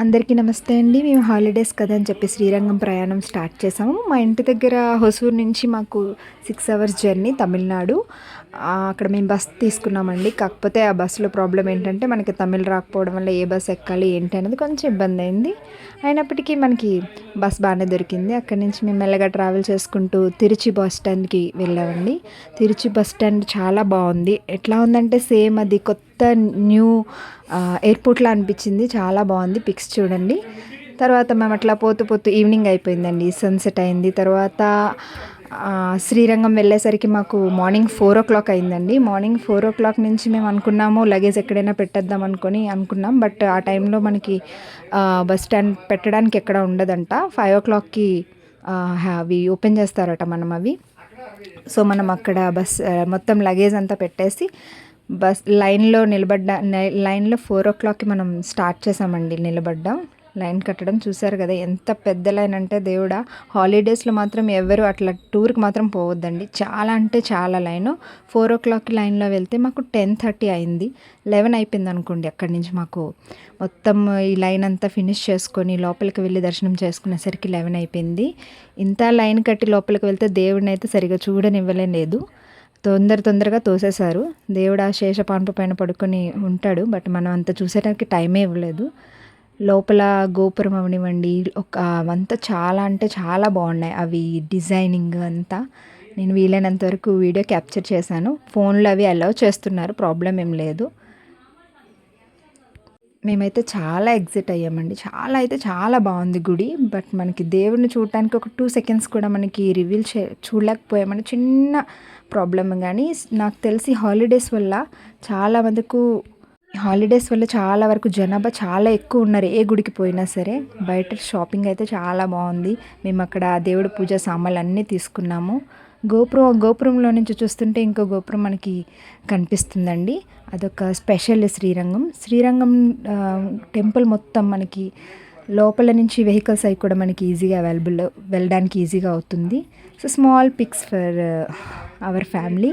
అందరికీ నమస్తే అండి. మేము హాలిడేస్ కదా అని చెప్పి శ్రీరంగం ప్రయాణం స్టార్ట్ చేసాము. మా ఇంటి దగ్గర హొసూరు నుంచి మాకు 6 అవర్స్ జర్నీ తమిళనాడు. అక్కడ మేము బస్ తీసుకున్నామండి. కాకపోతే ఆ బస్సులో ప్రాబ్లం ఏంటంటే మనకి తమిళ్ రాకపోవడం వల్ల ఏ బస్ ఎక్కాలి ఏంటి అనేది కొంచెం ఇబ్బంది అయింది. అయినప్పటికీ మనకి బస్ బాగానే దొరికింది. అక్కడి నుంచి మేము మెల్లగా ట్రావెల్ చేసుకుంటూ తిరుచి బస్ స్టాండ్కి వెళ్ళామండి. తిరుచి బస్ స్టాండ్ చాలా బాగుంది. ఎట్లా ఉందంటే సేమ్ అది కొత్త న్యూ ఎయిర్పోర్ట్లా అనిపించింది. చాలా బాగుంది. పిక్స్ చూడండి. తర్వాత మేము అట్లా పోతూ పోతూ ఈవినింగ్ అయిపోయిందండి. సన్సెట్ అయింది. తర్వాత శ్రీరంగం వెళ్ళేసరికి మాకు మార్నింగ్ 4 o'clock అయిందండి. మార్నింగ్ 4 o'clock నుంచి మేము అనుకున్నాము లగేజ్ ఎక్కడైనా పెట్టేద్దాం అనుకున్నాం. బట్ ఆ టైంలో మనకి బస్ స్టాండ్ పెట్టడానికి ఎక్కడ ఉండదంట. 5 o'clockకి అవి ఓపెన్ చేస్తారట మనం అవి. సో మనం అక్కడ మొత్తం లగేజ్ అంతా పెట్టేసి బస్ లైన్లో 4 o'clockకి మనం స్టార్ట్ చేసామండి నిలబడ్డాం. లైన్ కట్టడం చూసారు కదా ఎంత పెద్ద లైన్ అంటే దేవుడా. హాలిడేస్లో మాత్రం ఎవరు అట్లా టూర్కి మాత్రం పోవద్దండి. చాలా అంటే చాలా లైను. 4 o'clockకి లైన్లో వెళ్తే మాకు 10:30 అయింది. 11 అయిపోయింది అనుకోండి. అక్కడి నుంచి మాకు మొత్తం ఈ లైన్ అంతా ఫినిష్ చేసుకొని లోపలికి వెళ్ళి దర్శనం చేసుకునేసరికి 11 అయిపోయింది. ఇంత లైన్ కట్టి లోపలికి వెళ్తే దేవుడిని అయితే సరిగా చూడనివ్వలేదు. తొందరగా తోసేశారు. దేవుడు ఆ శేషపాన్పు పైన పడుకొని ఉంటాడు. బట్ మనం అంత చూసేటానికి టైమే ఇవ్వలేదు. లోపల గోపురం అవనివ్వండి అవంతా చాలా అంటే చాలా బాగున్నాయి. అవి డిజైనింగ్ అంతా నేను వీలైనంత వరకు వీడియో క్యాప్చర్ చేశాను. ఫోన్లో అవి అలౌ చేస్తున్నారు, ప్రాబ్లం ఏం లేదు. మేమైతే చాలా ఎగ్జైట్ అయ్యామండి. చాలా అయితే చాలా బాగుంది గుడి. బట్ మనకి దేవుడిని చూడటానికి ఒక 2 seconds కూడా మనకి రివీల్ చూడలేకపోయామని చిన్న ప్రాబ్లం. కానీ నాకు తెలిసి హాలిడేస్ వల్ల చాలా వరకు జనాభా చాలా ఎక్కువ ఉన్నారు. ఏ గుడికి పోయినా సరే. బయట షాపింగ్ అయితే చాలా బాగుంది. మేము అక్కడ దేవుడి పూజ సామాన్లు అన్నీ తీసుకున్నాము. గోపురంలో నుంచి చూస్తుంటే ఇంకో గోపురం మనకి కనిపిస్తుందండి. అదొక స్పెషల్ శ్రీరంగం టెంపుల్ మొత్తం మనకి లోపల నుంచి వెహికల్స్ అవి కూడా మనకి ఈజీగా వెళ్ళడానికి ఈజీగా అవుతుంది. So small picks for our family.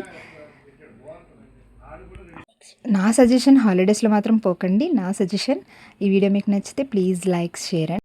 నా సజెషన్ హాలిడేస్లో మాత్రం పోకండి. నా సజెషన్. ఈ వీడియో మీకు నచ్చితే ప్లీజ్ లైక్, షేర్ అండ్